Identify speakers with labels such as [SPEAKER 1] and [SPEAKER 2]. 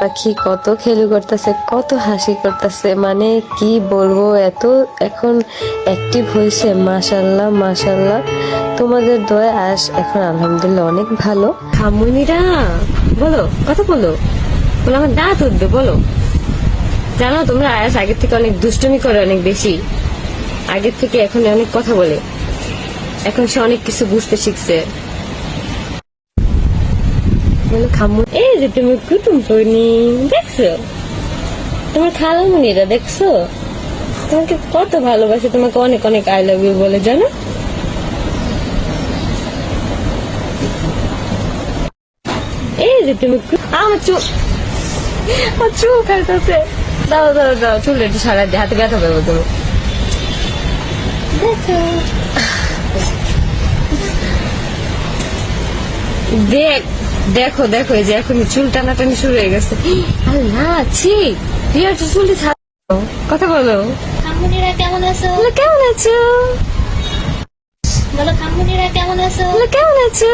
[SPEAKER 1] পাখি কত খেলু করতেছে, কত হাসি করতেছে, মানে কি বলবো, এত এখন অ্যাক্টিভ হয়েছে। মাশাল্লাহ মাশাল্লাহ, তোমাদের দয়া আস এখন আলহামদুলিল্লাহ অনেক ভালো। খামুনিরা বলো, কথা বলো, বলো আমার দাঁত উঠবে, বলো। জানো তোমরা আয়াস আগের থেকে অনেক দুষ্টুমি করে, অনেক বেশি আগের থেকে এখন অনেক কথা বলে, এখন সে অনেক কিছু বুঝতে শিখছে। বলো খামু, এই যে তুমি কুটুম পড়নি দেখছো, তোমার খালামুনিরা দেখছো তোমাকে কত ভালোবাসে, তোমাকে অনেক অনেক আই লাভ ইউ বলে, জানো। এই যে তুমি আমার চুল, আমার চুল খাইতেছে, দাও দাও দাও, চুল একটু সারা দিয়ে, হাতে ব্যথা পাবো তুমি। দেখ, দেখো দেখো, এই যে এখন চুল টানাটানি শুরু হয়ে গেছে। আল্লাহ ছি, রিয়ার চুলটি ছাড়ো, কথা বলো।
[SPEAKER 2] খামুনিরা কেমন আছো?
[SPEAKER 1] বলো কেমন আছো,
[SPEAKER 2] বলো খামুনিরা কেমন আছো?
[SPEAKER 1] বলো কেমন আছো।